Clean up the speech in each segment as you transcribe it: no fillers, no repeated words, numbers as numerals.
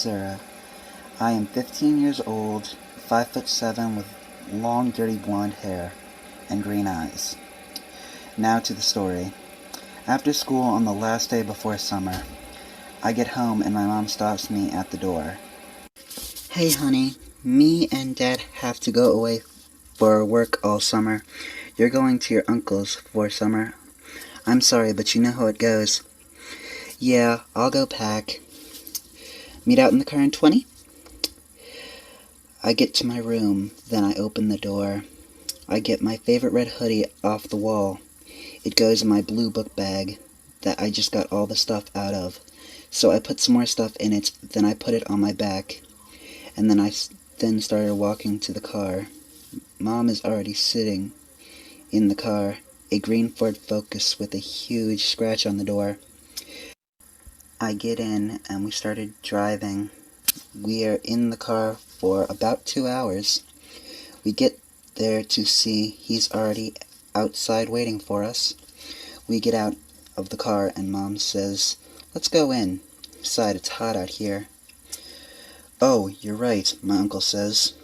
Sarah. I am 15 years old, 5'7" with long dirty blonde hair and green eyes. Now to the story. After school on the last day before summer, I get home and my mom stops me at the door. Hey honey, me and Dad have to go away for work all summer. You're going to your uncle's for summer. I'm sorry, but you know how it goes. Yeah, I'll go pack. Meet out in the car in 20? I get to my room, then I open the door. I get my favorite red hoodie off the wall. It goes in my blue book bag that I just got all the stuff out of. So I put some more stuff in it, then I put it on my back. And then I started walking to the car. Mom is already sitting in the car, a green Ford Focus with a huge scratch on the door. I get in and we started driving. We are in the car for about 2 hours. We get there to see he's already outside waiting for us. We get out of the car and Mom says, "Let's go in. Besides, it's hot out here." "Oh, you're right," my uncle says.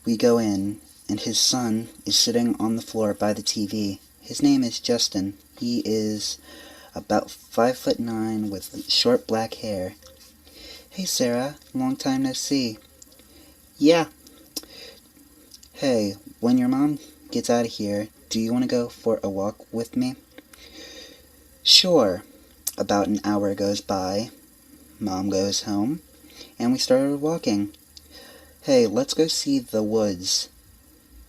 We go in, and his son is sitting on the floor by the TV. His name is Justin. He is about 5'9" with short black hair. "Hey Sarah, long time no see." "Yeah." "Hey, when your mom gets out of here, do you want to go for a walk with me?" "Sure." About an hour goes by. Mom goes home, and we started walking. "Hey, let's go see the woods.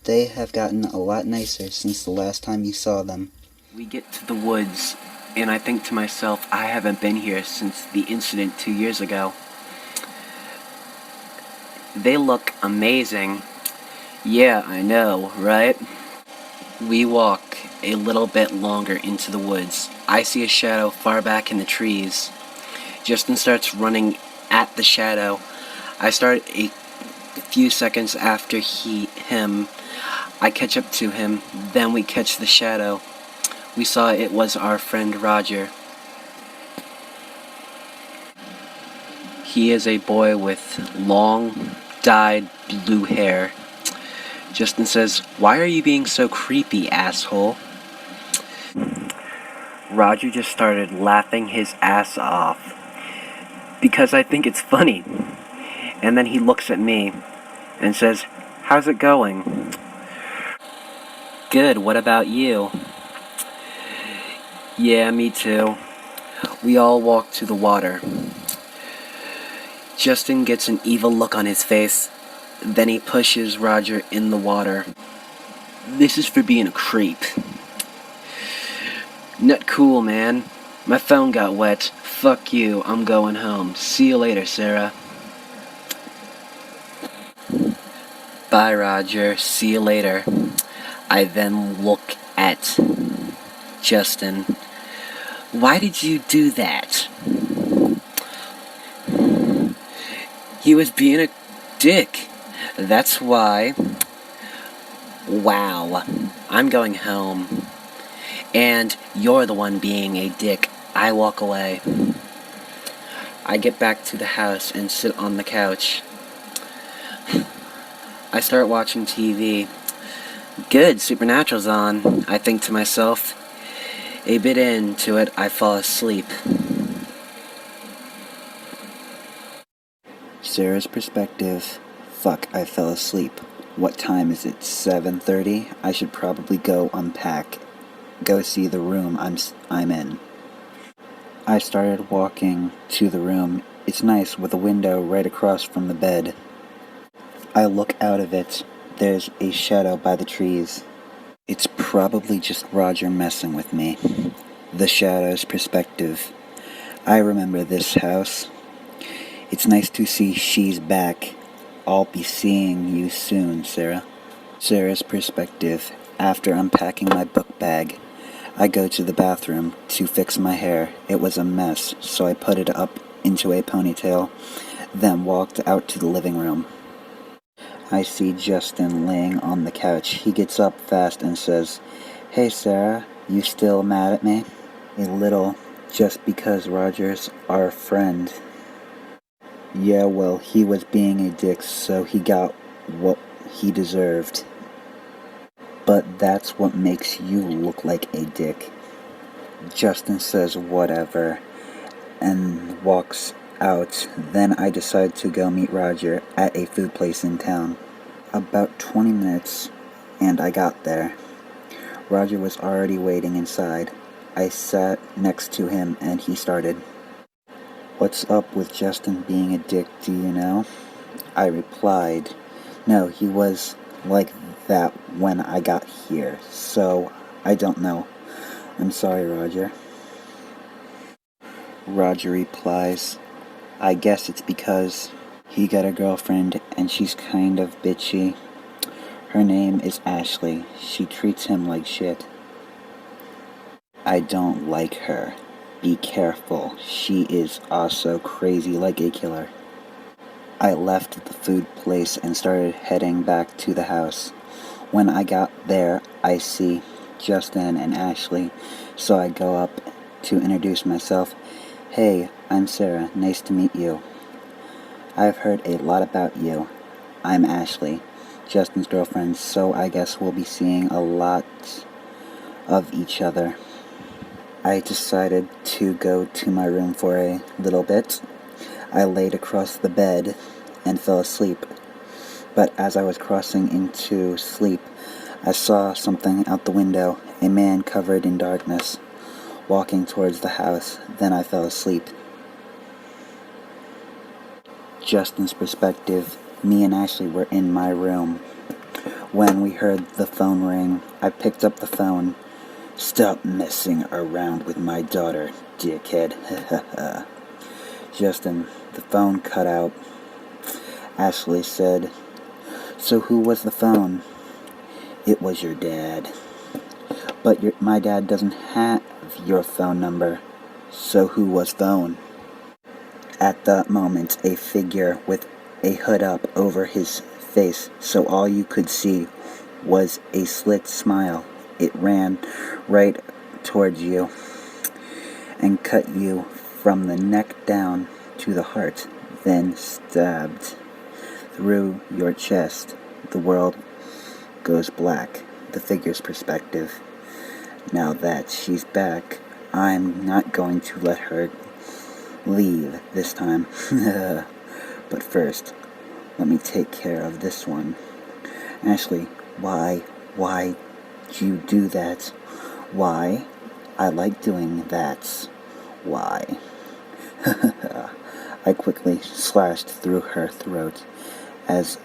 They have gotten a lot nicer since the last time you saw them." We get to the woods, and I think to myself, I haven't been here since the incident 2 years ago. They look amazing. Yeah, I know, right? We walk a little bit longer into the woods. I see a shadow far back in the trees. Justin starts running at the shadow. I start a few seconds after him. I catch up to him, then we catch the shadow. We saw it was our friend Roger. He is a boy with long, dyed blue hair. Justin says, "Why are you being so creepy, asshole?" Roger just started laughing his ass off, because I think it's funny. And then he looks at me and says, "How's it going?" "Good, what about you?" "Yeah, me too." We all walk to the water. Justin gets an evil look on his face. Then he pushes Roger in the water. "This is for being a creep." "Not cool, man. My phone got wet. Fuck you, I'm going home. See you later, Sarah." "Bye, Roger. See you later." I then look at Justin. "Why did you do that?" "He was being a dick. That's why." "Wow. I'm going home. And you're the one being a dick." I walk away. I get back to the house and sit on the couch. I start watching TV. Good, Supernatural's on. I think to myself. A bit into it, I fall asleep. Sarah's perspective. Fuck, I fell asleep. What time is it? 7:30? I should probably go unpack. Go see the room I'm in. I started walking to the room. It's nice with a window right across from the bed. I look out of it. There's a shadow by the trees. It's probably just Roger messing with me. The shadow's perspective. I remember this house. It's nice to see she's back. I'll be seeing you soon, Sarah. Sarah's perspective. After unpacking my book bag, I go to the bathroom to fix my hair. It was a mess, so I put it up into a ponytail, then walked out to the living room. I see Justin laying on the couch. He gets up fast and says, "Hey Sarah, you still mad at me?" "A little, just because Roger's our friend." Yeah, well, he was being a dick, so he got what he deserved. But that's what makes you look like a dick. Justin says whatever and walks out. Then I decide to go meet Roger at a food place in town. About 20 minutes, and I got there. Roger was already waiting inside. I sat next to him and he started. What's up with Justin being a dick, do you know? I replied, no, he was like that when I got here, so I don't know. I'm sorry, Roger. Roger replies, I guess it's because he got a girlfriend and she's kind of bitchy. Her name is Ashley. She treats him like shit. I don't like her. Be careful. She is also crazy like a killer. I left the food place and started heading back to the house. When I got there, I see Justin and Ashley, so I go up to introduce myself. Hey, I'm Sarah. Nice to meet you. I've heard a lot about you. I'm Ashley, Justin's girlfriend, so I guess we'll be seeing a lot of each other. I decided to go to my room for a little bit. I laid across the bed and fell asleep. But as I was crossing into sleep, I saw something out the window, a man covered in darkness, walking towards the house. Then I fell asleep. Justin's perspective, me and Ashley were in my room. When we heard the phone ring, I picked up the phone. Stop messing around with my daughter, dickhead. Justin, the phone cut out. Ashley said, so who was the phone? It was your dad. But my dad doesn't have your phone number. So who was phone? At that moment, a figure with a hood up over his face, so all you could see was a slit smile. It ran right towards you and cut you from the neck down to the heart, then stabbed through your chest. The world goes black. The figure's perspective. Now that she's back, I'm not going to let her leave this time. But first, let me take care of this one. Ashley, why did you do that? Why? I like doing that. Why? I quickly slashed through her throat as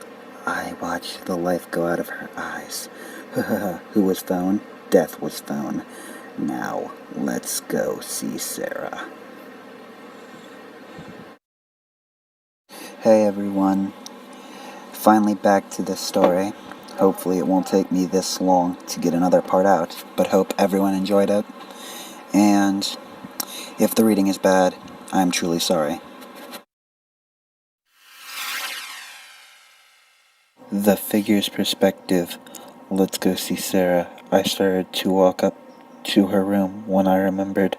I watched the life go out of her eyes. Who was phone? Death was phone. Now, let's go see Sarah. Hey everyone, finally back to this story. Hopefully it won't take me this long to get another part out, but hope everyone enjoyed it. And if the reading is bad, I'm truly sorry. The figure's perspective. Let's go see Sarah. I started to walk up to her room when I remembered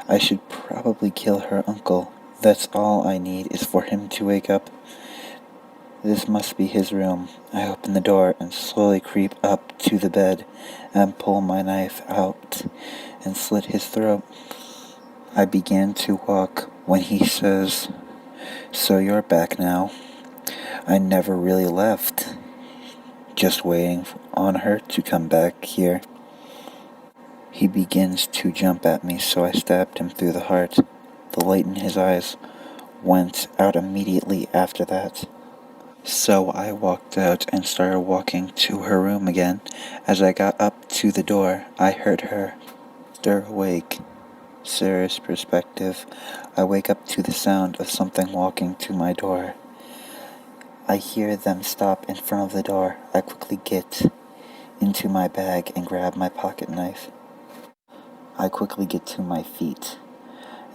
I should probably kill her uncle. That's all I need is for him to wake up. This must be his room. I open the door and slowly creep up to the bed and pull my knife out and slit his throat. I began to walk when he says, so you're back now. I never really left. Just waiting on her to come back here. He begins to jump at me, so I stabbed him through the heart. The light in his eyes went out immediately after that. So I walked out and started walking to her room again. As I got up to the door, I heard her stir awake. Sarah's perspective. I wake up to the sound of something walking to my door. I hear them stop in front of the door. I quickly get into my bag and grab my pocket knife. I quickly get to my feet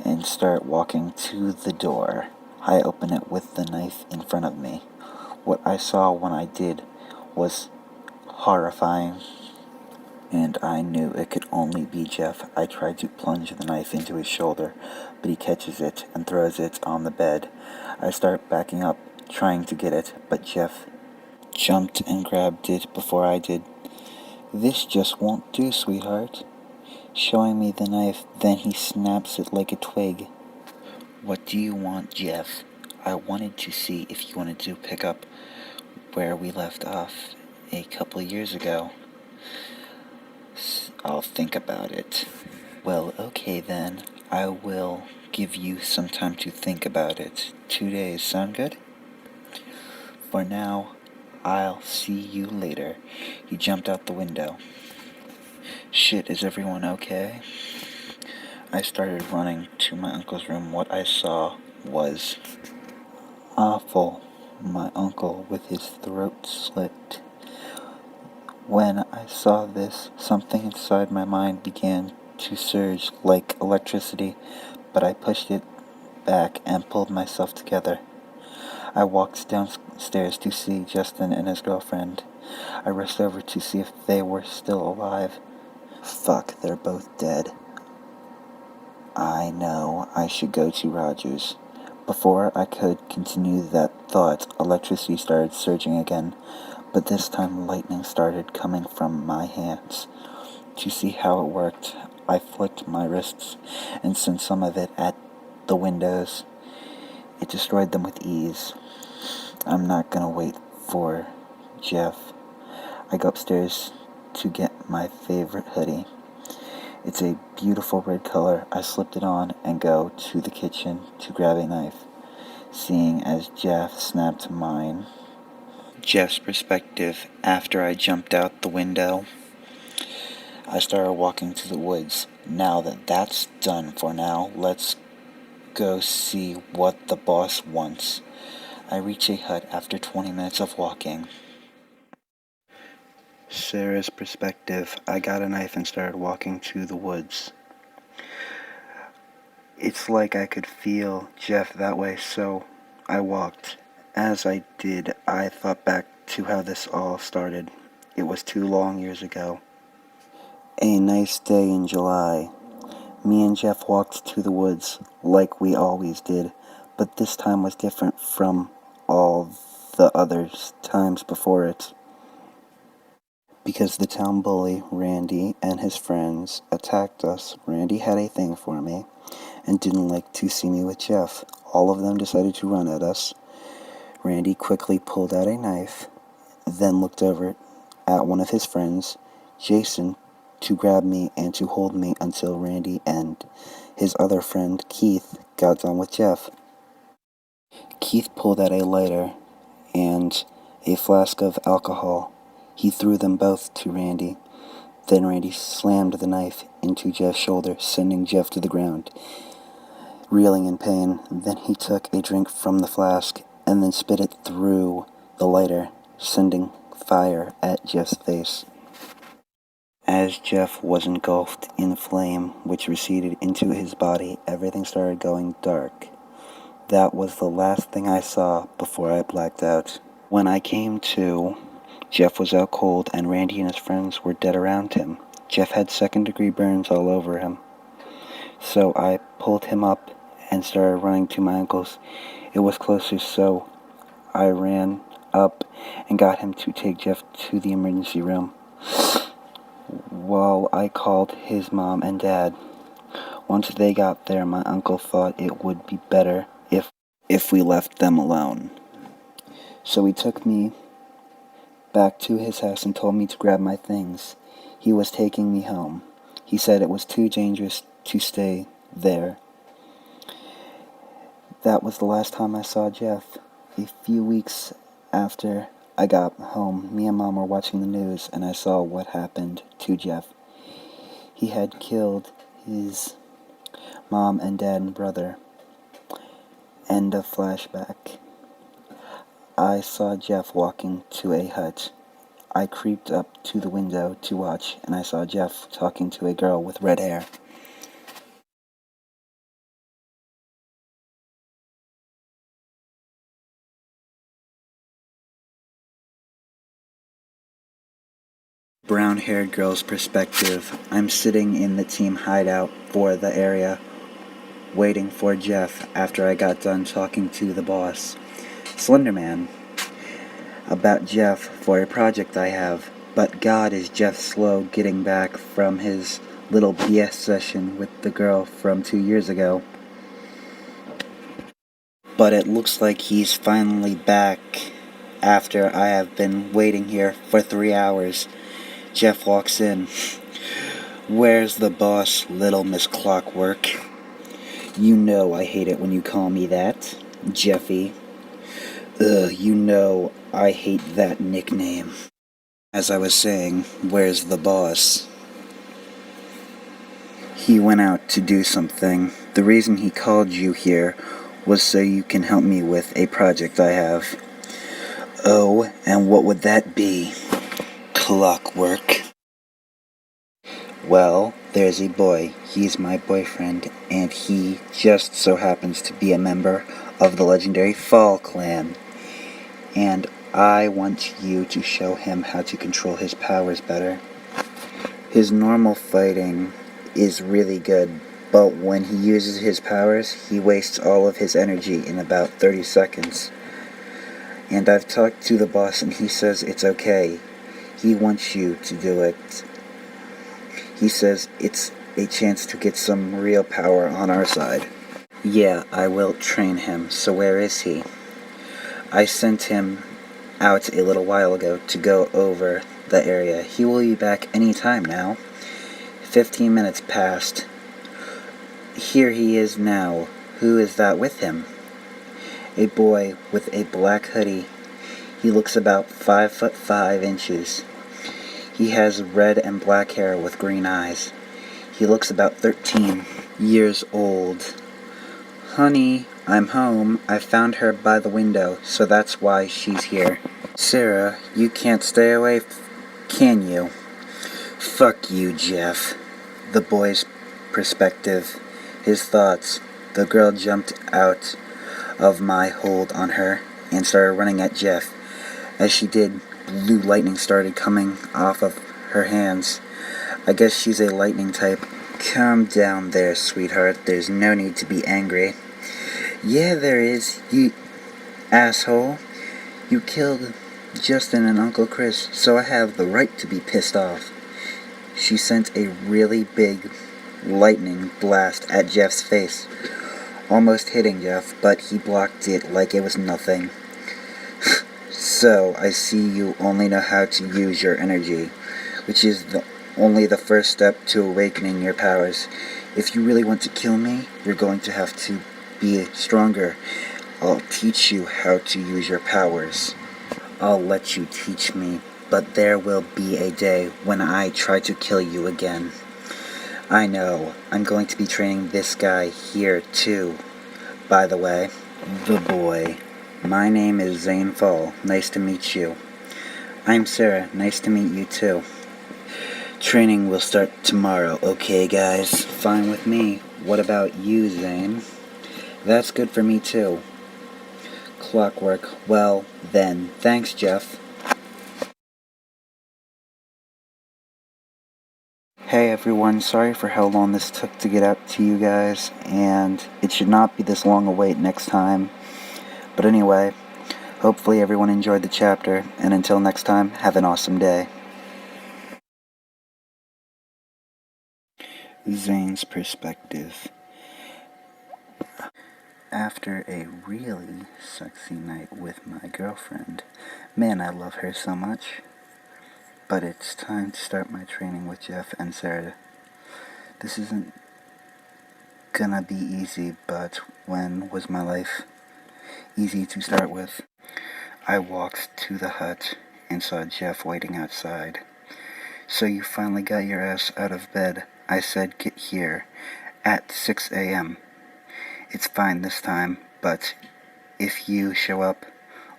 and start walking to the door. I open it with the knife in front of me. What I saw when I did was horrifying. and I knew it could only be Jeff. I tried to plunge the knife into his shoulder, but he catches it and throws it on the bed. I start backing up, trying to get it, but Jeff jumped and grabbed it before I did. "This just won't do, sweetheart." Showing me the knife, then he snaps it like a twig. "What do you want, Jeff?" I wanted to see if you wanted to pick up where we left off a couple years ago. "I'll think about it." "Well, okay then. I will give you some time to think about it. 2 days, sound good?" "For now, I'll see you later." He jumped out the window. "Shit, is everyone okay?" I started running to my uncle's room. What I saw was awful. My uncle with his throat slit. When I saw this, something inside my mind began to surge like electricity, but I pushed it back and pulled myself together. I walked downstairs to see Justin and his girlfriend. I rushed over to see if they were still alive. Fuck, they're both dead. I know I should go to Rogers. Before I could continue that thought, electricity started surging again, but this time lightning started coming from my hands. To see how it worked, I flicked my wrists and sent some of it at the windows. It destroyed them with ease. I'm not gonna wait for Jeff. I go upstairs to get my favorite hoodie. It's a beautiful red color. I slipped it on and go to the kitchen to grab a knife, seeing as Jeff snapped mine. Jeff's perspective after I jumped out the window. I started walking to the woods. Now that that's done for now, let's go see what the boss wants. I reach a hut after 20 minutes of walking. Sarah's perspective. I got a knife and started walking to the woods. It's like I could feel Jeff that way, so I walked. As I did, I thought back to how this all started. It was 2 long years ago. A nice day in July. Me and Jeff walked to the woods, like we always did, but this time was different from all the other times before it. Because the town bully, Randy, and his friends attacked us, Randy had a thing for me and didn't like to see me with Jeff. All of them decided to run at us. Randy quickly pulled out a knife, then looked over at one of his friends, Jason, to grab me and to hold me until Randy and his other friend, Keith, got done with Jeff. Keith pulled out a lighter and a flask of alcohol. He threw them both to Randy. Then Randy slammed the knife into Jeff's shoulder, sending Jeff to the ground, reeling in pain. Then he took a drink from the flask and then spit it through the lighter, sending fire at Jeff's face. As Jeff was engulfed in flame, which receded into his body, everything started going dark. That was the last thing I saw before I blacked out. When I came to, Jeff was out cold and Randy and his friends were dead around him. Jeff had second-degree burns all over him. So I pulled him up and started running to my uncle's. It was closer, so I ran up and got him to take Jeff to the emergency room, while I called his mom and dad. Once they got there, my uncle thought it would be better if we left them alone. So he took me back to his house and told me to grab my things. He was taking me home. He said it was too dangerous to stay there. That was the last time I saw Jeff. A few weeks after I got home, me and Mom were watching the news, and I saw what happened to Jeff. He had killed his mom and dad and brother. End of flashback. I saw Jeff walking to a hut. I creeped up to the window to watch, and I saw Jeff talking to a girl with red hair. Brown-haired girl's perspective. I'm sitting in the team hideout for the area, waiting for Jeff after I got done talking to the boss, Slenderman, about Jeff for a project I have. But God, is Jeff slow getting back from his little BS session with the girl from 2 years ago. But it looks like he's finally back after I have been waiting here for 3 hours. Jeff walks in. Where's the boss, little Miss Clockwork? You know I hate it when you call me that, Jeffy. Ugh, you know I hate that nickname. As I was saying, where's the boss? He went out to do something. The reason he called you here was so you can help me with a project I have. Oh, and what would that be? Clockwork. Well, there's a boy. He's my boyfriend, and he just so happens to be a member of the legendary Fall Clan. And I want you to show him how to control his powers better. His normal fighting is really good, but when he uses his powers, he wastes all of his energy in about 30 seconds. And I've talked to the boss, and he says it's okay. He wants you to do it. He says it's a chance to get some real power on our side. Yeah, I will train him. So where is he? I sent him out a little while ago to go over the area. He will be back any time now. 15 minutes passed. Here he is now. Who is that with him? A boy with a black hoodie. He looks about 5'5". He has red and black hair with green eyes. He looks about 13 years old. Honey, I'm home. I found her by the window, so that's why she's here. Sarah, you can't stay away, can you? Fuck you, Jeff. The boy's perspective, his thoughts. The girl jumped out of my hold on her and started running at Jeff. As she did, blue lightning started coming off of her hands. I guess she's a lightning type. Calm down there, sweetheart. There's no need to be angry. Yeah, there is, you asshole. You killed Justin and Uncle Chris, so I have the right to be pissed off. She sent a really big lightning blast at Jeff's face, almost hitting Jeff, but he blocked it like it was nothing. So, I see you only know how to use your energy, which is only the first step to awakening your powers. If you really want to kill me, you're going to have to be stronger. I'll teach you how to use your powers. I'll let you teach me, but there will be a day when I try to kill you again. I know, I'm going to be training this guy here too. By the way, the boy. My name is Zane Fall. Nice to meet you. I'm Sarah. Nice to meet you too. Training will start tomorrow, okay guys? Fine with me. What about you, Zane? That's good for me too. Clockwork. Well, then. Thanks, Jeff. Hey everyone, sorry for how long this took to get out to you guys, and it should not be this long a wait next time. But anyway, hopefully everyone enjoyed the chapter, and until next time, have an awesome day. Zane's perspective. After a really sexy night with my girlfriend, man, I love her so much. But it's time to start my training with Jeff and Sarah. This isn't gonna be easy, but when was my life easy to start with? I walked to the hut and saw Jeff waiting outside. So you finally got your ass out of bed. I said get here at 6 a.m. It's fine this time, but if you show up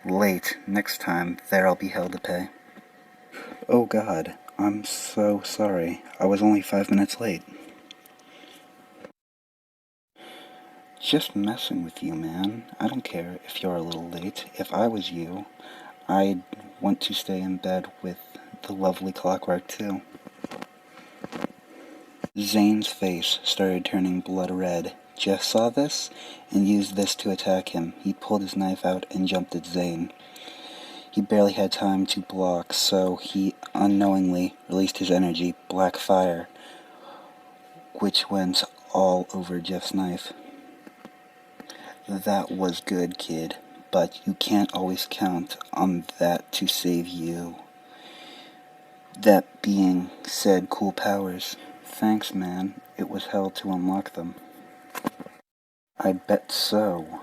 late next time, there'll be hell to pay. Oh God, I'm so sorry. I was only 5 minutes late. Just messing with you, man. I don't care if you're a little late. If I was you, I'd want to stay in bed with the lovely clockwork, too. Zane's face started turning blood red. Jeff saw this and used this to attack him. He pulled his knife out and jumped at Zane. He barely had time to block, so he unknowingly released his energy, black fire, which went all over Jeff's knife. That was good, kid, but you can't always count on that to save you. That being said, cool powers. Thanks, man. It was hell to unlock them. I bet so.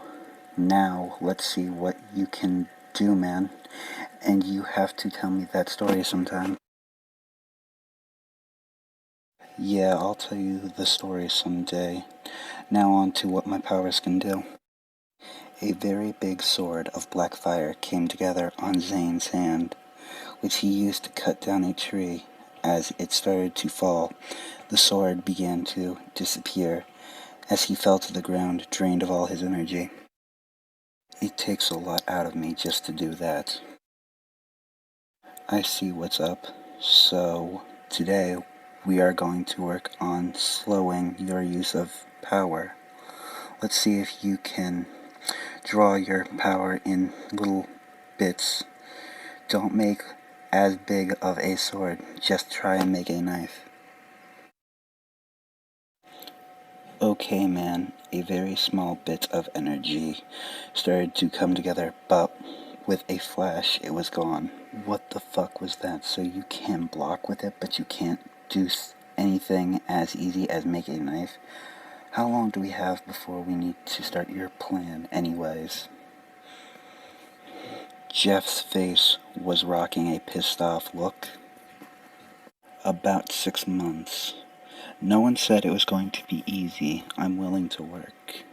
Now, let's see what you can do, man. And you have to tell me that story sometime. Yeah, I'll tell you the story someday. Now on to what my powers can do. A very big sword of black fire came together on Zane's hand, which he used to cut down a tree. As it started to fall, the sword began to disappear as he fell to the ground, drained of all his energy. It takes a lot out of me just to do that. I see what's up. So, today we are going to work on slowing your use of power. Let's see if you can draw your power in little bits. Don't make as big of a sword, just try and make a knife. Okay, man, a very small bit of energy started to come together, but with a flash, it was gone. What the fuck was that? So you can block with it, but you can't do anything as easy as make a knife? How long do we have before we need to start your plan anyways? Jeff's face was rocking a pissed off look. About 6 months. No one said it was going to be easy. I'm willing to work.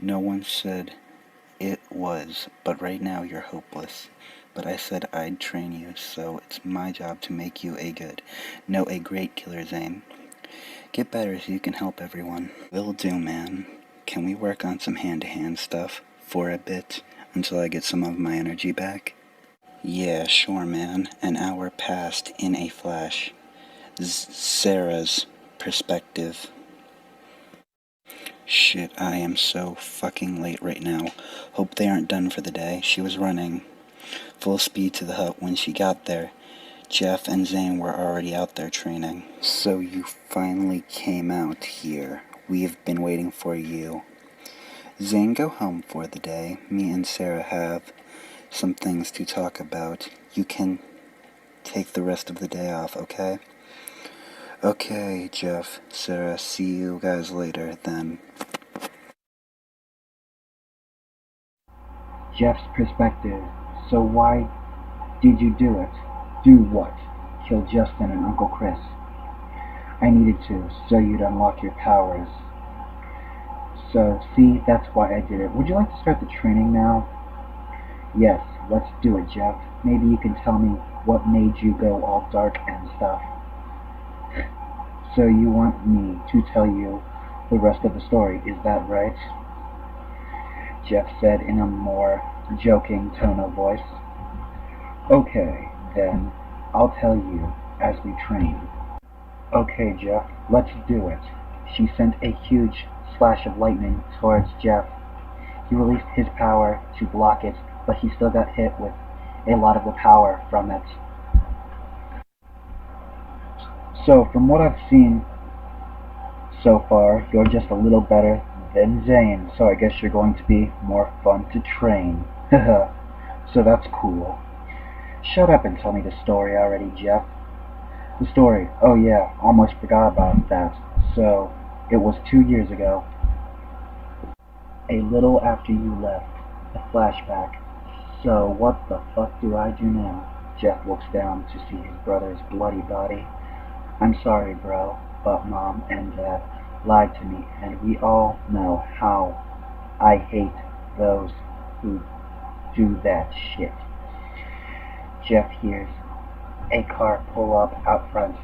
No one said it was, but right now you're hopeless. But I said I'd train you, so it's my job to make you a great killer, Zane. Get better so you can help everyone. Will do, man. Can we work on some hand-to-hand stuff for a bit until I get some of my energy back? Yeah, sure, man. An hour passed in a flash. Sarah's perspective. Shit, I am so fucking late right now. Hope they aren't done for the day. She was running full speed to the hut when she got there. Jeff and Zane were already out there training. So you finally came out here. We've been waiting for you. Zane, go home for the day. Me and Sarah have some things to talk about. You can take the rest of the day off, okay? Okay, Jeff, Sarah, see you guys later then. Jeff's perspective. So why did you do it? Do what? Kill Justin and Uncle Chris. I needed to, so you'd unlock your powers. So, see, that's why I did it. Would you like to start the training now? Yes, let's do it, Jeff. Maybe you can tell me what made you go all dark and stuff. So you want me to tell you the rest of the story, is that right? Jeff said in a more joking tone of voice. Okay, then, I'll tell you as we train. Okay, Jeff, let's do it. She sent a huge slash of lightning towards Jeff. He released his power to block it, but he still got hit with a lot of the power from it. So, from what I've seen so far, you're just a little better than Zane, so I guess you're going to be more fun to train. Haha, so that's cool. Shut up and tell me the story already, Jeff. The story, oh yeah, almost forgot about that. So, it was 2 years ago. A little after you left. A flashback. So, what the fuck do I do now? Jeff looks down to see his brother's bloody body. I'm sorry, bro, but Mom and Dad lied to me, and we all know how I hate those who do that shit. Jeff hears a car pull up out front.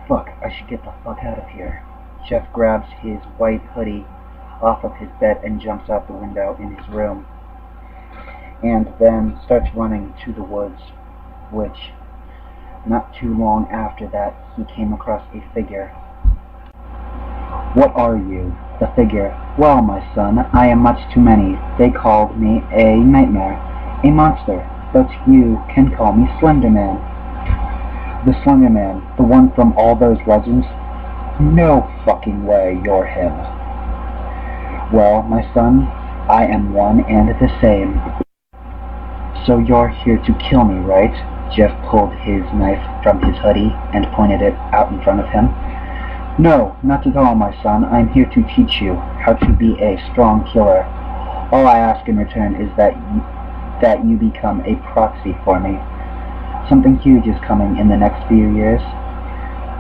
Fuck, I should get the fuck out of here. Jeff grabs his white hoodie off of his bed and jumps out the window in his room, and then starts running to the woods, which Not too long after that, he came across a figure. "What are you?" The figure. "Well, my son, I am much too many. They called me a nightmare, a monster, but you can call me Slender Man." "The Slender Man, the one from all those legends?" "No fucking way you're him." "Well, my son, I am one and the same." "So you're here to kill me, right?" Jeff pulled his knife from his hoodie and pointed it out in front of him. "No, not at all, my son. I'm here to teach you how to be a strong killer. All I ask in return is that you become a proxy for me. Something huge is coming in the next few years.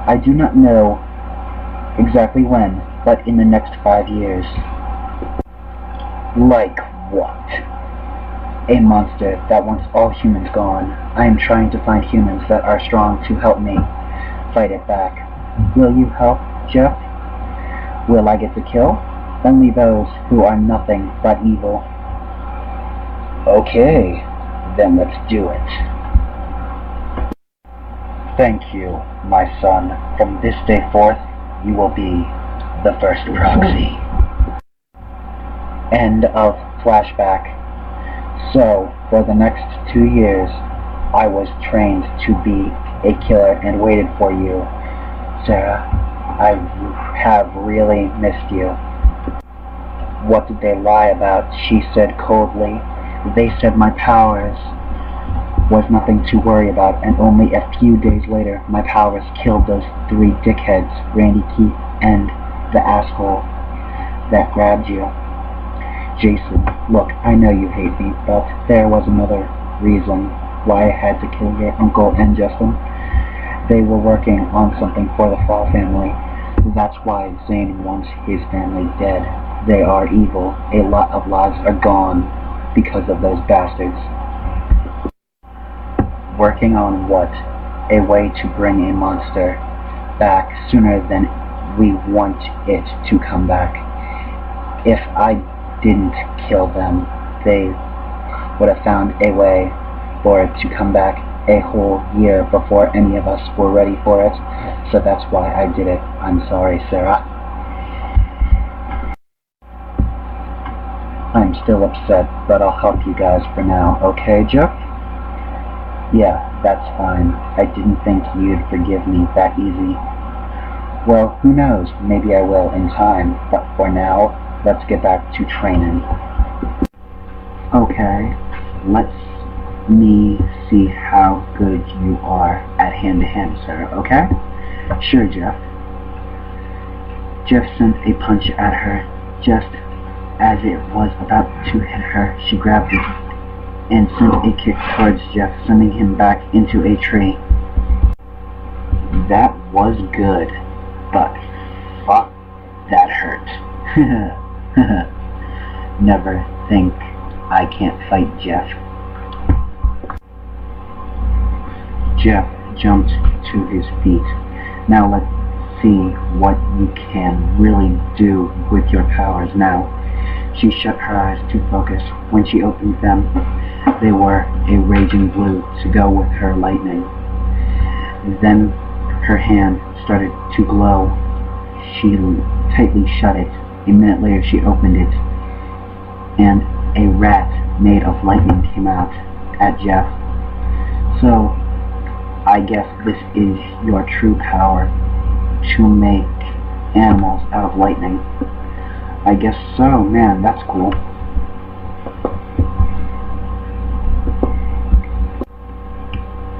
I do not know exactly when, but in the next 5 years." "Like what?" "A monster that wants all humans gone. I am trying to find humans that are strong to help me fight it back. Will you help, Jeff? Will I get to kill? Only those who are nothing but evil." "Okay, then let's do it." "Thank you, my son. From this day forth, you will be the first proxy." End of flashback. So, for the next 2 years, I was trained to be a killer and waited for you. Sarah, I have really missed you." "What did they lie about?" she said coldly. "They said my powers was nothing to worry about, and only a few days later my powers killed those 3 dickheads, Randy, Keith, and the asshole that grabbed you. Jason, look, I know you hate me, but there was another reason why I had to kill your uncle and Justin. They were working on something for the Fall family. That's why Zane wants his family dead. They are evil. A lot of lives are gone because of those bastards." "Working on what?" "A way to bring a monster back sooner than we want it to come back. If I didn't kill them, they would have found a way for it to come back a whole year before any of us were ready for it. So that's why I did it. I'm sorry, Sarah." "I'm still upset, but I'll help you guys for now, okay, Jeff?" "Yeah, that's fine. I didn't think you'd forgive me that easy." "Well, who knows? Maybe I will in time, but for now, let's get back to training." "Okay, let's me see how good you are at hand-to-hand, Sarah, okay?" "Sure, Jeff." Jeff sent a punch at her. Just as it was about to hit her, she grabbed it and sent a kick towards Jeff, sending him back into a tree. "That was good, but fuck, that hurt." "Never think I can't fight, Jeff." Jeff jumped to his feet. "Now let's see what you can really do with your powers now." She shut her eyes to focus. When she opened them, they were a raging blue to go with her lightning. Then her hand started to glow. She tightly shut it. A minute later she opened it, and a rat made of lightning came out at Jeff. "So, I guess this is your true power, to make animals out of lightning." "I guess so, man, that's cool."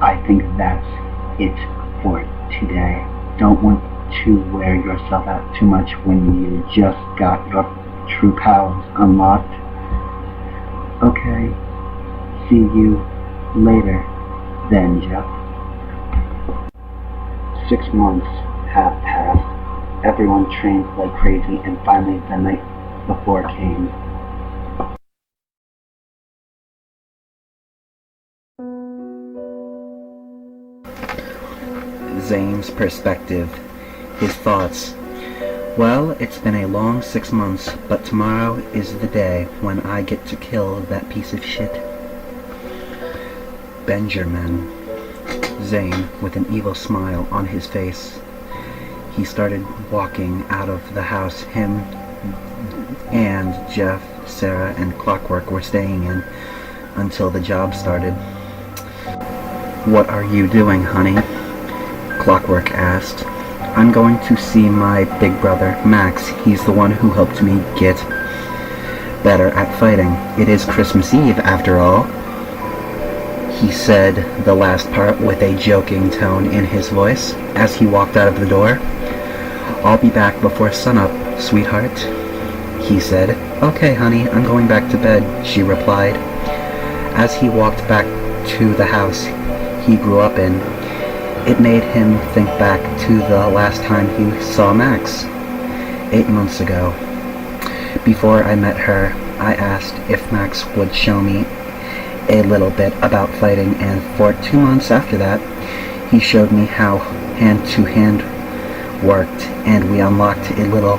"I think that's it for today. Don't want to wear yourself out too much when you just got your true powers unlocked. Okay, see you later then, Jeff." 6 months have passed. Everyone trained like crazy, and finally the night before came. Zane's perspective. His thoughts. "Well, it's been a long 6 months, but tomorrow is the day when I get to kill that piece of shit. Benjamin." Zane with an evil smile on his face. He started walking out of the house him and Jeff, Sarah, and Clockwork were staying in until the job started. "What are you doing, honey?" Clockwork asked. "I'm going to see my big brother, Max. He's the one who helped me get better at fighting. It is Christmas Eve, after all." He said the last part with a joking tone in his voice as he walked out of the door. "I'll be back before sunup, sweetheart," he said. "Okay, honey, I'm going back to bed," she replied. As he walked back to the house he grew up in, it made him think back to the last time he saw Max, 8 months ago. Before I met her, I asked if Max would show me a little bit about fighting, and for 2 months after that, he showed me how hand-to-hand worked, and we unlocked a little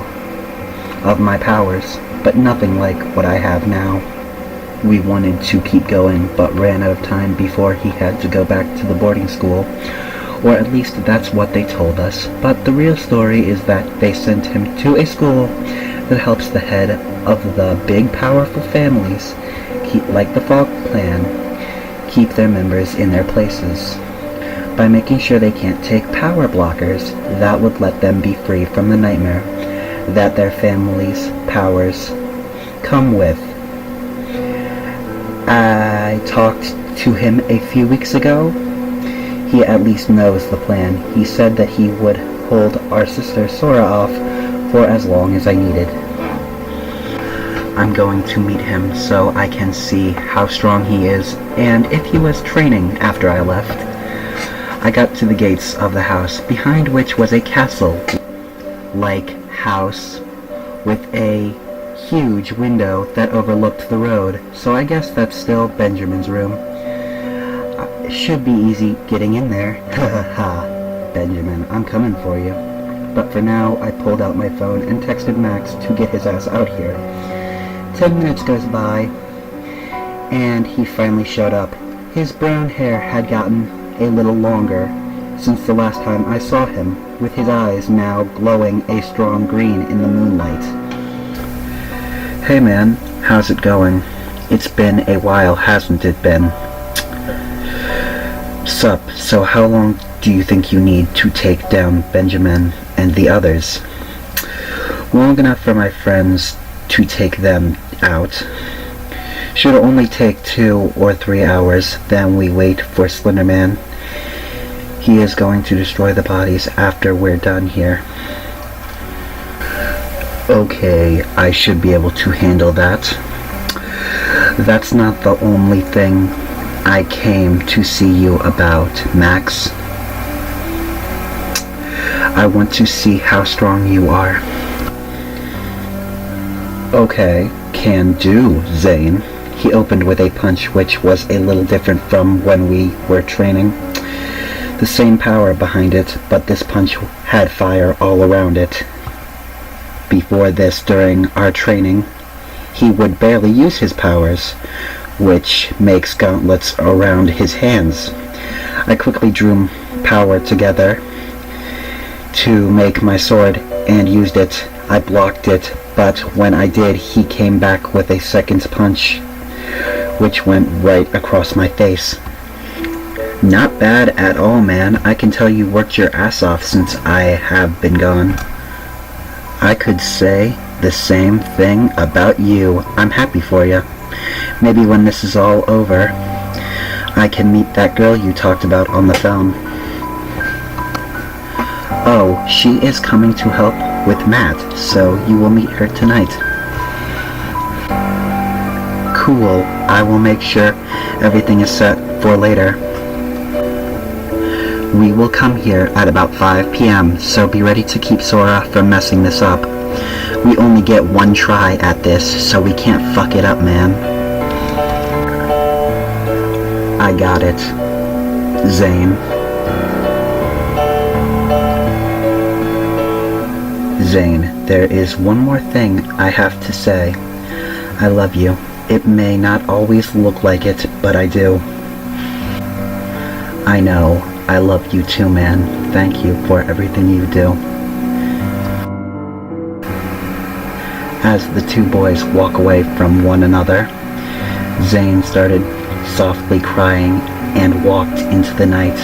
of my powers, but nothing like what I have now. We wanted to keep going, but ran out of time before he had to go back to the boarding school, or at least that's what they told us. But the real story is that they sent him to a school that helps the head of the big powerful families, like the Fog Clan, keep their members in their places by making sure they can't take power blockers that would let them be free from the nightmare that their family's powers come with. I talked to him a few weeks ago. He at least knows the plan. He said that he would hold our sister Sora off for as long as I needed. I'm going to meet him so I can see how strong he is and if he was training after I left. I got to the gates of the house, behind which was a castle-like house with a huge window that overlooked the road, so I guess that's still Benjamin's room. It should be easy getting in there. Ha, Benjamin, I'm coming for you. But for now, I pulled out my phone and texted Max to get his ass out here. 10 minutes goes by, and he finally showed up. His brown hair had gotten a little longer since the last time I saw him, with his eyes now glowing a strong green in the moonlight. "Hey man, how's it going? It's been a while, hasn't it been?" "Sup, so how long do you think you need to take down Benjamin and the others?" "Long enough for my friends to take them out. Should only take 2 or 3 hours, then we wait for Slenderman. He is going to destroy the bodies after we're done here." "Okay, I should be able to handle that. That's not the only thing I came to see you about, Max. I want to see how strong you are." "Okay, can do, Zane." He opened with a punch which was a little different from when we were training. The same power behind it, but this punch had fire all around it. Before this, during our training, he would barely use his powers, which makes gauntlets around his hands. I quickly drew power together to make my sword and used it. I blocked it, but when I did, he came back with a second punch, which went right across my face. "Not bad at all, man. I can tell you worked your ass off since I have been gone." "I could say the same thing about you. I'm happy for you. Maybe when this is all over, I can meet that girl you talked about on the phone." "Oh, she is coming to help with Matt, so you will meet her tonight." "Cool. I will make sure everything is set for later. We will come here at about 5 p.m., so be ready to keep Sora from messing this up. We only get one try at this, so we can't fuck it up, man." "I got it, Zane." "Zane, there is one more thing I have to say. I love you. It may not always look like it, but I do." "I know. I love you too, man. Thank you for everything you do. As the two boys walk away from one another, Zane started softly crying and walked into the night.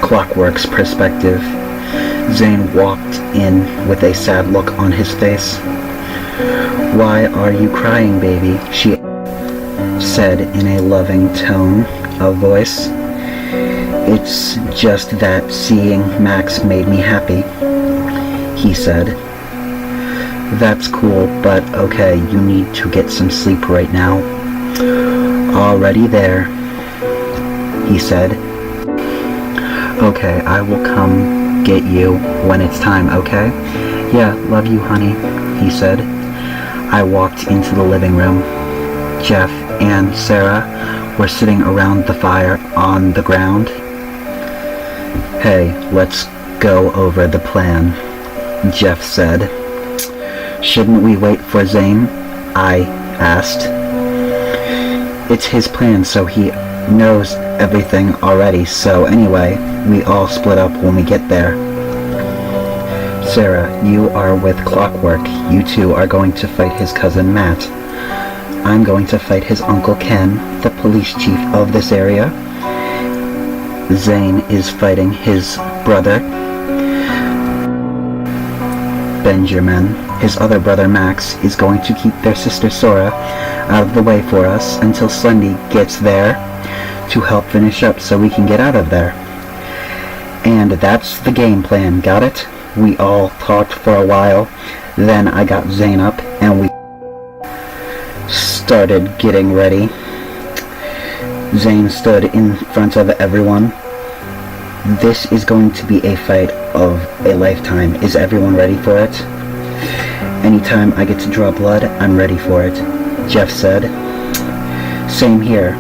Clockwork's perspective. Zane walked in with a sad look on his face. "Why are you crying, baby?" she said in a loving tone of voice. "It's just that seeing Max made me happy," he said. "That's cool, but okay, you need to get some sleep right now." "Already there," he said. "Okay, I will come get you when it's time, okay?" "Yeah, love you, honey," he said. I walked into the living room. Jeff and Sarah were sitting around the fire on the ground. "Hey, let's go over the plan," Jeff said. "Shouldn't we wait for Zane?" I asked. "It's his plan, so he knows everything already, so anyway, we all split up when we get there." "Sarah, you are with Clockwork. You two are going to fight his cousin Matt. I'm going to fight his Uncle Ken, the police chief of this area. Zane is fighting his brother, Benjamin. His other brother Max is going to keep their sister Sora out of the way for us until Slendy gets there to help finish up so we can get out of there. And that's the game plan, got it?" We all talked for a while, then I got Zane up and we started getting ready. Zane stood in front of everyone. "This is going to be a fight of a lifetime. Is everyone ready for it?" "Anytime I get to draw blood, I'm ready for it," Jeff said. "Same here,"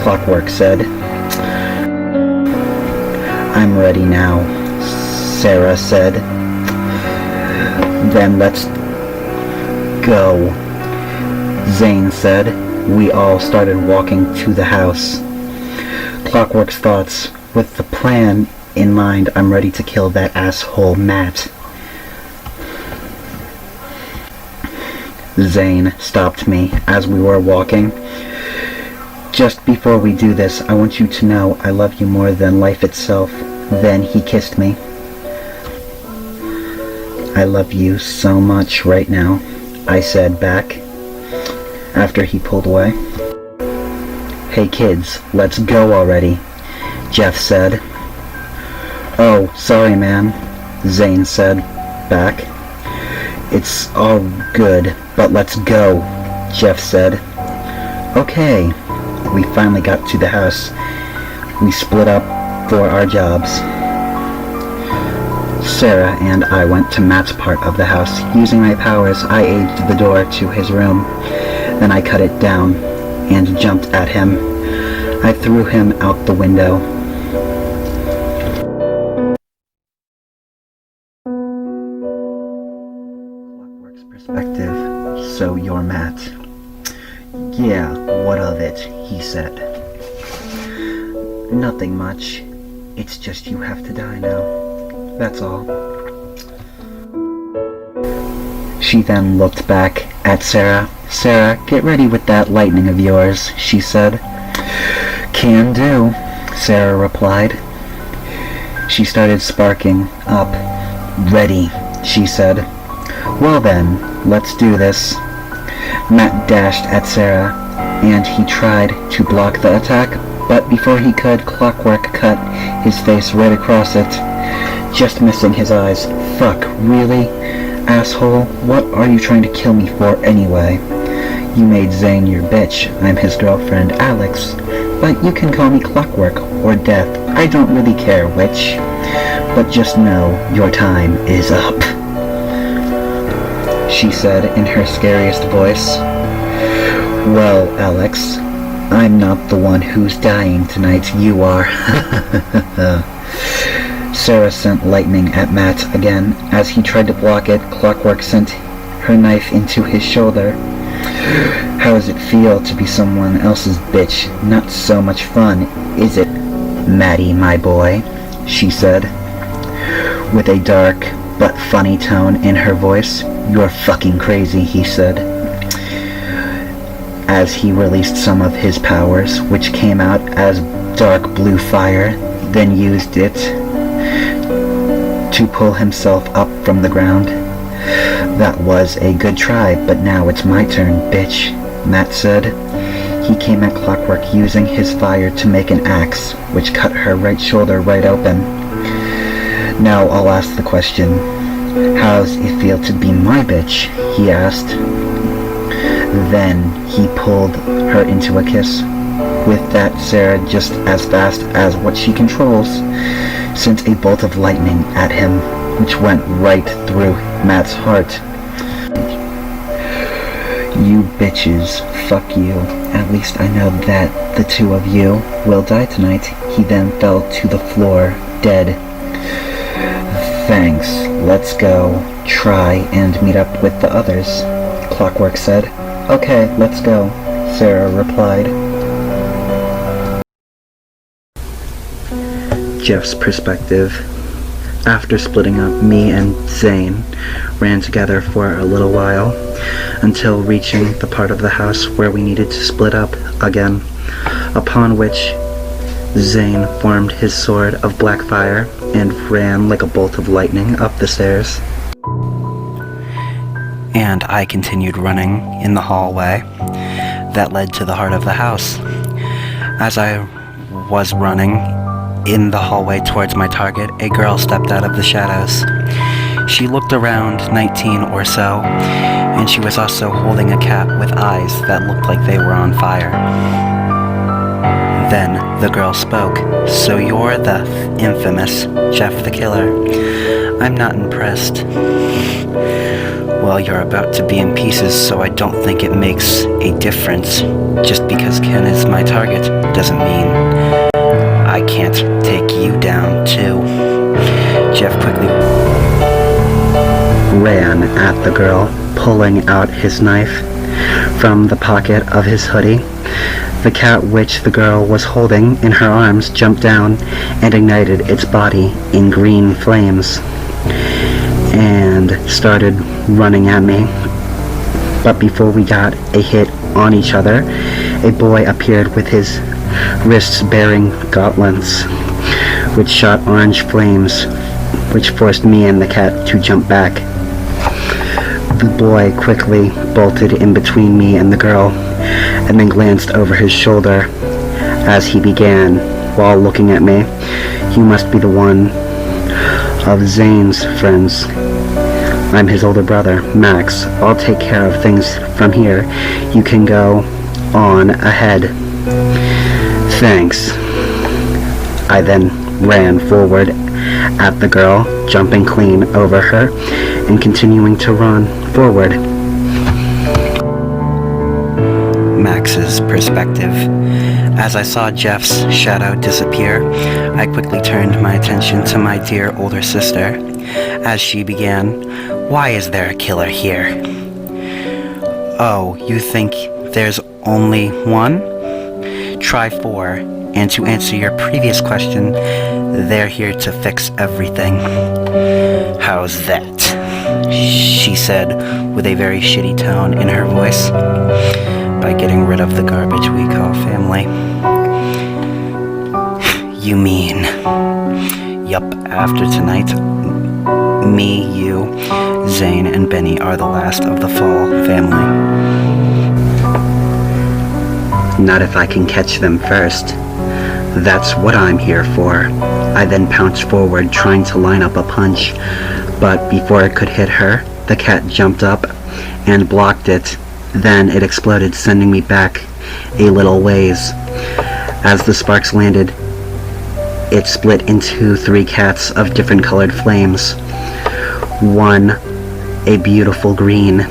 Clockwork said. "I'm ready now," Sarah said. "Then let's go," Zane said. We all started walking to the house. Clockwork's thoughts. "With the plan in mind, I'm ready to kill that asshole Matt." Zane stopped me as we were walking. "Just before we do this, I want you to know I love you more than life itself." Then he kissed me. "I love you so much right now," I said back after he pulled away. "Hey kids, let's go already," Jeff said. "Oh, sorry man," Zane said back. "It's all good, but let's go," Jeff said. "Okay." We finally got to the house. We split up for our jobs. Sarah and I went to Matt's part of the house. Using my powers, I aged the door to his room. Then I cut it down and jumped at him. I threw him out the window. Clockwork's perspective. "So you're Matt." "Yeah, what of it?" he said. "Nothing much. It's just you have to die now. That's all." She then looked back at Sarah. "Sarah, get ready with that lightning of yours," she said. "Can do," Sarah replied. She started sparking up. "Ready," she said. "Well then, let's do this." Matt dashed at Sarah, and he tried to block the attack, but before he could, Clockwork cut his face right across it, just missing his eyes. "Fuck, really? Asshole, what are you trying to kill me for anyway? You made Zane your bitch. I'm his girlfriend, Alex. But you can call me Clockwork or Death. I don't really care which. But just know your time is up," she said in her scariest voice. "Well, Alex, I'm not the one who's dying tonight. You are." Sarah sent lightning at Matt again. As he tried to block it, Clockwork sent her knife into his shoulder. How does it feel to be someone else's bitch? Not so much fun, is it, Maddie, my boy? She said, with a dark but funny tone in her voice. You're fucking crazy, he said, as he released some of his powers, which came out as dark blue fire, then used it to pull himself up from the ground. That was a good try, but now it's my turn, bitch, Matt said. He came at Clockwork using his fire to make an axe, which cut her right shoulder right open. Now I'll ask the question. How's it feel to be my bitch? He asked. Then he pulled her into a kiss. With that, Sarah, just as fast as what she controls, sent a bolt of lightning at him, which went right through Matt's heart. You bitches, fuck you. At least I know that the two of you will die tonight. He then fell to the floor, dead. Thanks, let's go. Try and meet up with the others, Clockwork said. Okay, let's go, Sarah replied. Jeff's perspective. After splitting up, me and Zane ran together for a little while until reaching the part of the house where we needed to split up again, upon which Zane formed his sword of black fire and ran like a bolt of lightning up the stairs. And I continued running in the hallway that led to the heart of the house. As I was running in the hallway towards my target, a girl stepped out of the shadows. She looked around 19 or so, and she was also holding a cat with eyes that looked like they were on fire. Then the girl spoke. So you're the infamous Jeff the Killer. I'm not impressed. Well, you're about to be in pieces, so I don't think it makes a difference. Just because Ken is my target doesn't mean I can't take you down too. Jeff quickly ran at the girl, pulling out his knife from the pocket of his hoodie. The cat which the girl was holding in her arms jumped down and ignited its body in green flames and started running at me. But before we got a hit on each other, a boy appeared with his wrists bearing gauntlets, which shot orange flames, which forced me and the cat to jump back. The boy quickly bolted in between me and the girl, and then glanced over his shoulder as he began, while looking at me. You must be the one of Zane's friends. I'm his older brother, Max. I'll take care of things from here. You can go on ahead. Thanks. I then ran forward at the girl, jumping clean over her and continuing to run forward. Max's perspective. As I saw Jeff's shadow disappear, I quickly turned my attention to my dear older sister as she began, "Why is there a killer here?" "Oh, you think there's only one? Try 4, and to answer your previous question, they're here to fix everything." "How's that?" she said with a very shitty tone in her voice. "By getting rid of the garbage we call family." "You mean?" "Yup, after tonight, me, you, Zane, and Benny are the last of the Fall family." Not if I can catch them first. That's what I'm here for. I then pounced forward, trying to line up a punch, but before it could hit her, the cat jumped up and blocked it. Then it exploded, sending me back a little ways. As the sparks landed, it split into 3 cats of different colored flames. One, a beautiful green.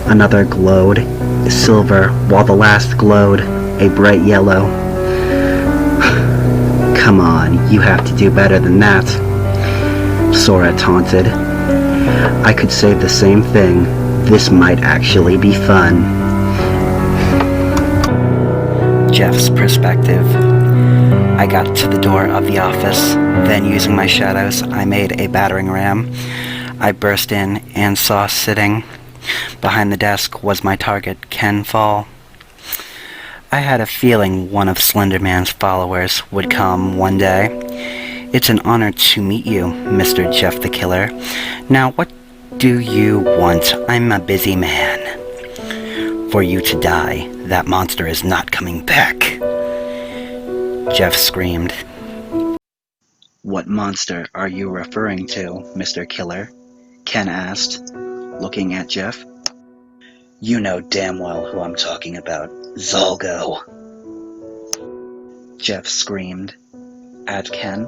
Another glowed silver, while the last glowed a bright yellow. Come on, you have to do better than that, Sora taunted. I could say the same thing. This might actually be fun. Jeff's perspective. I got to the door of the office, then using my shadows, I made a battering ram. I burst in and saw sitting behind the desk was my target, Ken Fall. I had a feeling one of Slenderman's followers would come one day. It's an honor to meet you, Mr. Jeff the Killer. Now, what do you want? I'm a busy man. For you to die, that monster is not coming back. Jeff screamed. What monster are you referring to, Mr. Killer? Ken asked, looking at Jeff. You know damn well who I'm talking about. Zolgo. Jeff screamed at Ken.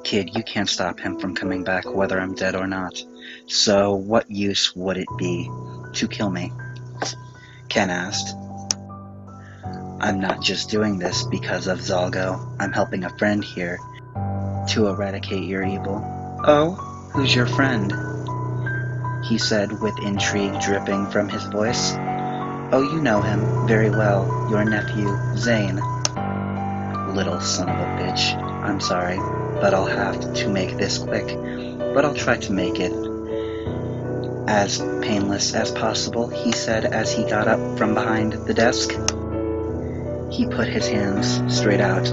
Kid, you can't stop him from coming back whether I'm dead or not. So what use would it be to kill me? Ken asked. I'm not just doing this because of Zolgo. I'm helping a friend here to eradicate your evil. Oh, who's your friend? He said with intrigue dripping from his voice. Oh, you know him very well. Your nephew, Zane. Little son of a bitch. I'm sorry, but I'll have to make this quick. But I'll try to make it as painless as possible, he said as he got up from behind the desk. He put his hands straight out,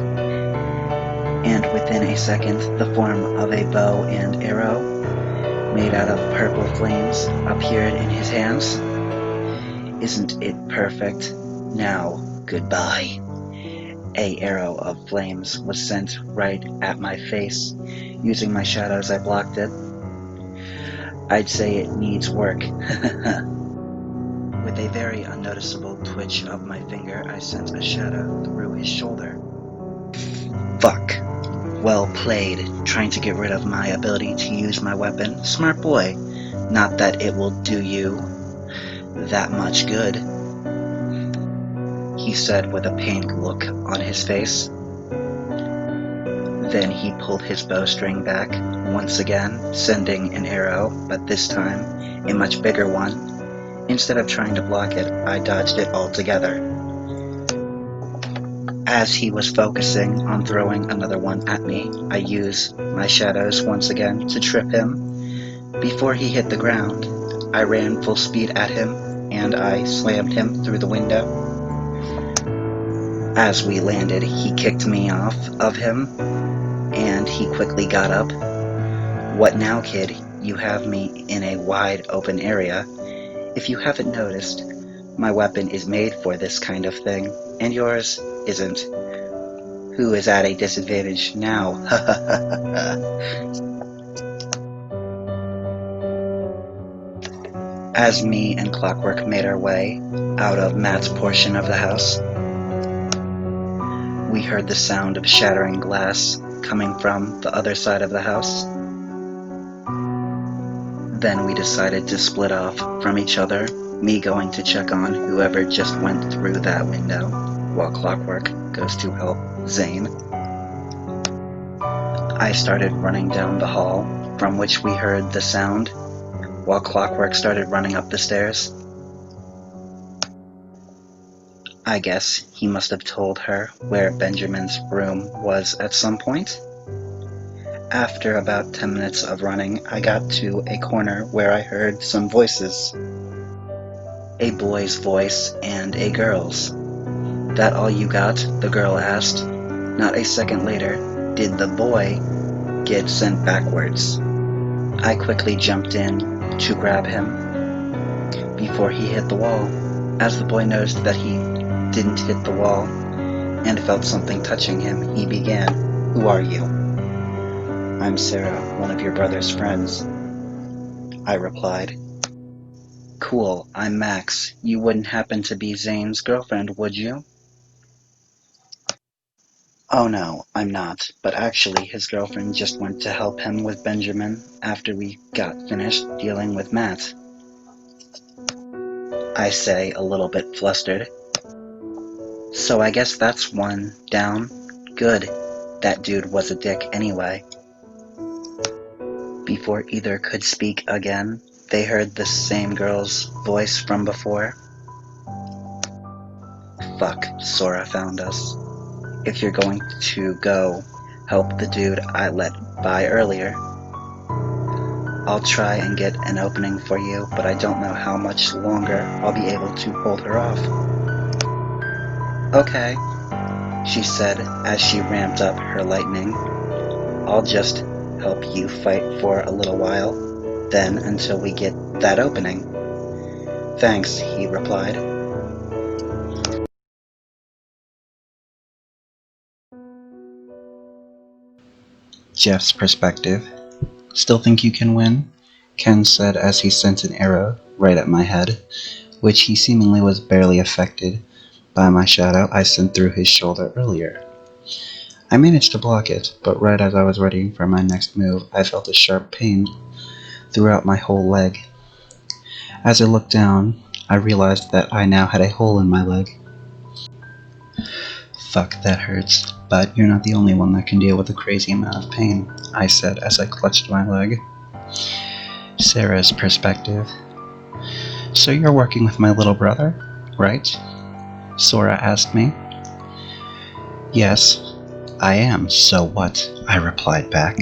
and within a second, the form of a bow and arrow, made out of purple flames, appeared in his hands. Isn't it perfect? Now, goodbye. A arrow of flames was sent right at my face. Using my shadows, I blocked it. I'd say it needs work. With a very unnoticeable twitch of my finger, I sent a shadow through his shoulder. Fuck. Well played, trying to get rid of my ability to use my weapon. Smart boy. Not that it will do you that much good, he said with a pained look on his face. Then he pulled his bowstring back once again, sending an arrow, but this time a much bigger one. Instead of trying to block it, I dodged it altogether. As he was focusing on throwing another one at me, I used my shadows once again to trip him. Before he hit the ground, I ran full speed at him, and I slammed him through the window. As we landed, he kicked me off of him, and he quickly got up. What now, kid? You have me in a wide open area. If you haven't noticed, my weapon is made for this kind of thing, and yours isn't. Who is at a disadvantage now? As me and Clockwork made our way out of Matt's portion of the house, we heard the sound of shattering glass coming from the other side of the house. Then we decided to split off from each other, me going to check on whoever just went through that window, while Clockwork goes to help Zane. I started running down the hall from which we heard the sound, while Clockwork started running up the stairs. I guess he must have told her where Benjamin's room was at some point. After about 10 minutes of running, I got to a corner where I heard some voices. A boy's voice and a girl's. That all you got? The girl asked. Not a second later, did the boy get sent backwards. I quickly jumped in to grab him before he hit the wall. As the boy noticed that he didn't hit the wall and felt something touching him, he began, Who are you? I'm Sarah, one of your brother's friends, I replied. Cool, I'm Max. You wouldn't happen to be Zane's girlfriend, would you? Oh no, I'm not, but actually his girlfriend just went to help him with Benjamin after we got finished dealing with Matt. I say, a little bit flustered. So I guess that's one down. Good. That dude was a dick anyway. Before either could speak again, they heard the same girl's voice from before. Fuck, Sora found us. If you're going to go help the dude I let by earlier, I'll try and get an opening for you, but I don't know how much longer I'll be able to hold her off. Okay, she said as she ramped up her lightning. I'll just help you fight for a little while, then until we get that opening. Thanks, he replied. Jeff's perspective. Still think you can win? Ken said as he sent an arrow right at my head, which he seemingly was barely affected by my shadow I sent through his shoulder earlier. I managed to block it, but right as I was ready for my next move, I felt a sharp pain throughout my whole leg. As I looked down, I realized that I now had a hole in my leg. Fuck, that hurts, but you're not the only one that can deal with a crazy amount of pain, I said as I clutched my leg. Sarah's perspective. So you're working with my little brother, right? Sora asked me. Yes, I am, so what? I replied back.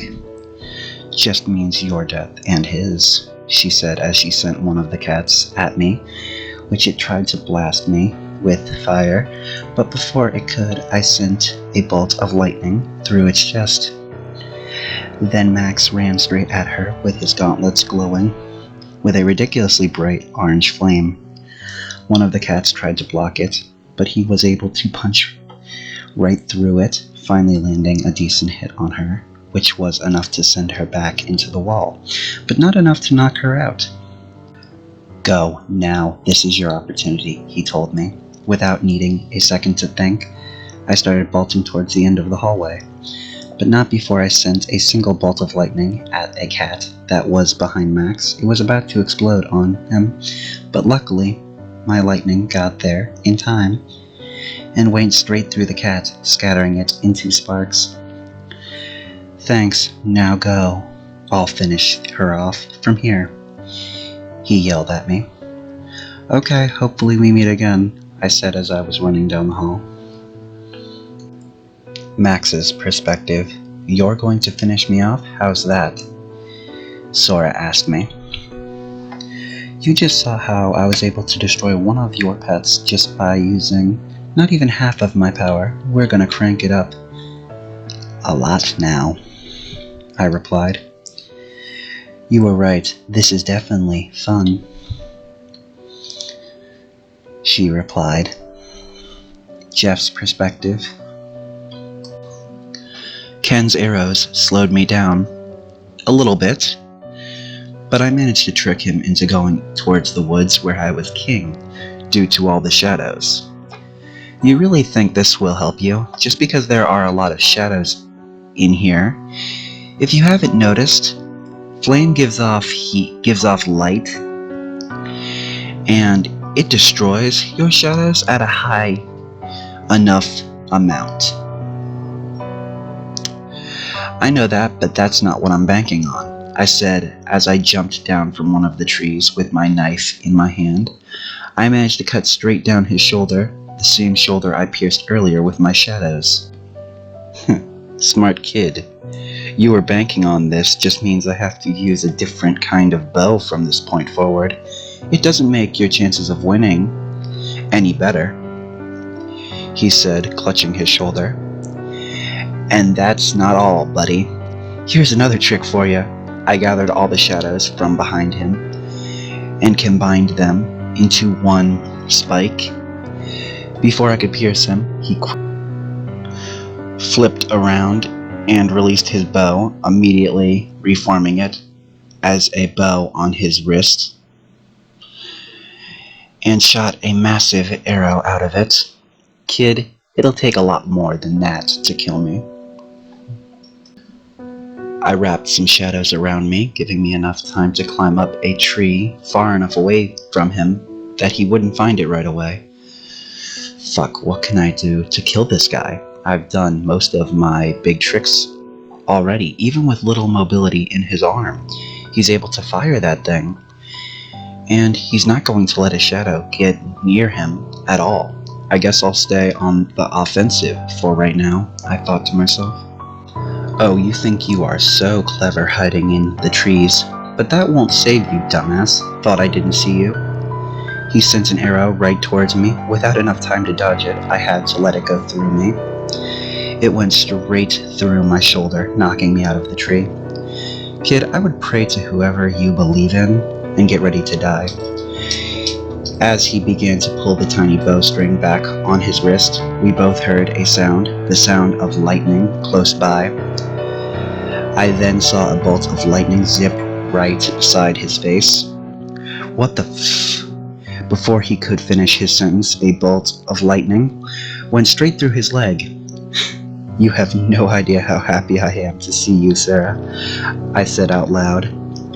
Just means your death and his, she said as she sent one of the cats at me, which it tried to blast me with fire, but before it could, I sent a bolt of lightning through its chest. Then Max ran straight at her with his gauntlets glowing with a ridiculously bright orange flame. One of the cats tried to block it, but he was able to punch right through it, finally landing a decent hit on her, which was enough to send her back into the wall, but not enough to knock her out. Go, now, this is your opportunity, he told me. Without needing a second to think, I started bolting towards the end of the hallway, but not before I sent a single bolt of lightning at a cat that was behind Max. It was about to explode on him, but luckily, my lightning got there in time and went straight through the cat, scattering it into sparks. Thanks, now go. I'll finish her off from here, he yelled at me. Okay, hopefully we meet again, I said as I was running down the hall. Max's perspective. You're going to finish me off? How's that? Sora asked me. You just saw how I was able to destroy one of your pets just by using not even half of my power. We're gonna crank it up a lot now, I replied. You were right, this is definitely fun, she replied. Jeff's perspective. Ken's arrows slowed me down a little bit, but I managed to trick him into going towards the woods where I was king due to all the shadows. You really think this will help you? Just because there are a lot of shadows in here. If you haven't noticed, flame gives off heat, gives off light, and it destroys your shadows at a high enough amount. I know that, but that's not what I'm banking on, I said as I jumped down from one of the trees with my knife in my hand. I managed to cut straight down his shoulder, the same shoulder I pierced earlier with my shadows. Smart kid. You were banking on this just means I have to use a different kind of bow from this point forward. It doesn't make your chances of winning any better, he said, clutching his shoulder. And that's not all, buddy. Here's another trick for you. I gathered all the shadows from behind him and combined them into one spike. Before I could pierce him, he flipped around and released his bow, immediately reforming it as a bow on his wrist, and shot a massive arrow out of it. Kid, it'll take a lot more than that to kill me. I wrapped some shadows around me, giving me enough time to climb up a tree far enough away from him that he wouldn't find it right away. Fuck, what can I do to kill this guy? I've done most of my big tricks already, even with little mobility in his arm. He's able to fire that thing, and he's not going to let his shadow get near him at all. I guess I'll stay on the offensive for right now, I thought to myself. Oh, you think you are so clever hiding in the trees, but that won't save you, dumbass. Thought I didn't see you. He sent an arrow right towards me. Without enough time to dodge it, I had to let it go through me. It went straight through my shoulder, knocking me out of the tree. Kid, I would pray to whoever you believe in and get ready to die. As he began to pull the tiny bowstring back on his wrist, we both heard a sound, the sound of lightning close by. I then saw a bolt of lightning zip right beside his face. What the f... Before he could finish his sentence, a bolt of lightning went straight through his leg. You have no idea how happy I am to see you, Sarah, I said out loud.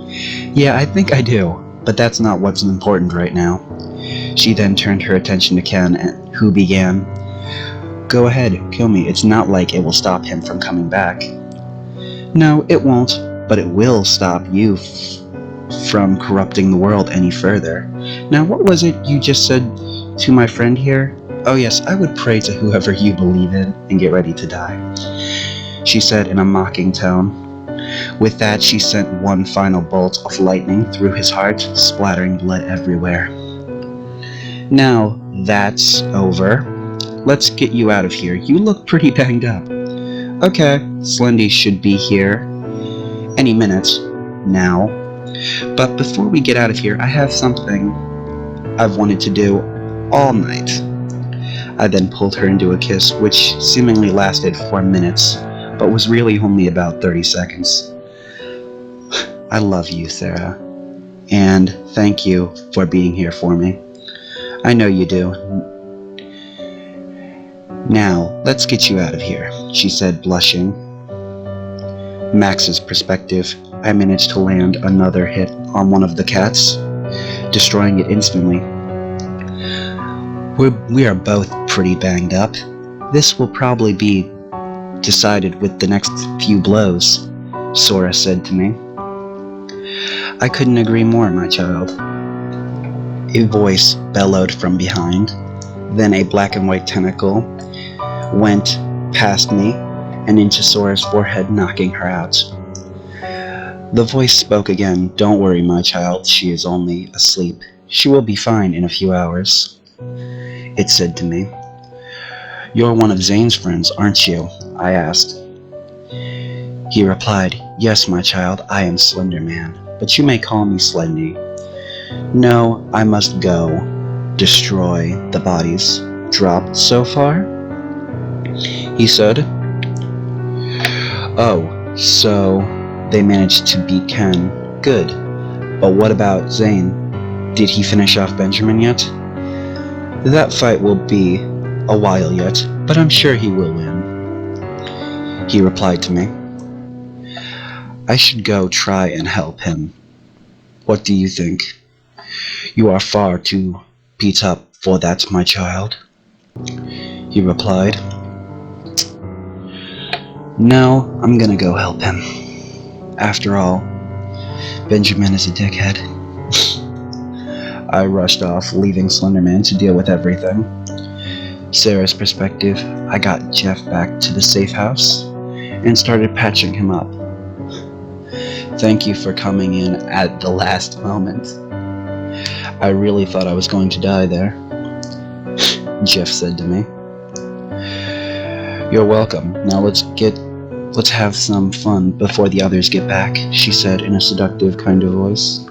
Yeah, I think I do, but that's not what's important right now. She then turned her attention to Ken, who began, Go ahead, kill me. It's not like it will stop him from coming back. No, it won't, but it will stop you from corrupting the world any further. Now, what was it you just said to my friend here? Oh yes, I would pray to whoever you believe in and get ready to die, she said in a mocking tone. With that, she sent one final bolt of lightning through his heart, splattering blood everywhere. Now that's over. Let's get you out of here. You look pretty banged up. Okay, Slendy should be here any minute now. But before we get out of here, I have something I've wanted to do all night. I then pulled her into a kiss, which seemingly lasted 4 minutes, but was really only about 30 seconds. I love you, Sarah, and thank you for being here for me. I know you do. Now, let's get you out of here, she said, blushing. Max's perspective, I managed to land another hit on one of the cats, destroying it instantly. We are both pretty banged up. This will probably be decided with the next few blows, Sora said to me. I couldn't agree more, my child. A voice bellowed from behind. Then a black and white tentacle went past me and into Sora's forehead, knocking her out. The voice spoke again. Don't worry, my child. She is only asleep. She will be fine in a few hours, it said to me. You're one of Zane's friends, aren't you? I asked. He replied, Yes, my child, I am Slender Man, but you may call me Slendy. No, I must go. Destroy the bodies dropped so far? He said. Oh, so they managed to beat Ken. Good. But what about Zane? Did he finish off Benjamin yet? That fight will be a while yet, but I'm sure he will win, he replied to me. I should go try and help him. What do you think? You are far too beat up for that, my child, he replied. No, I'm gonna go help him. After all, Benjamin is a dickhead. I rushed off, leaving Slenderman to deal with everything. Sarah's perspective, I got Jeff back to the safe house and started patching him up. Thank you for coming in at the last moment. I really thought I was going to die there, Jeff said to me. You're welcome. Now let's have some fun before the others get back, she said in a seductive kind of voice.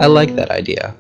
I like that idea.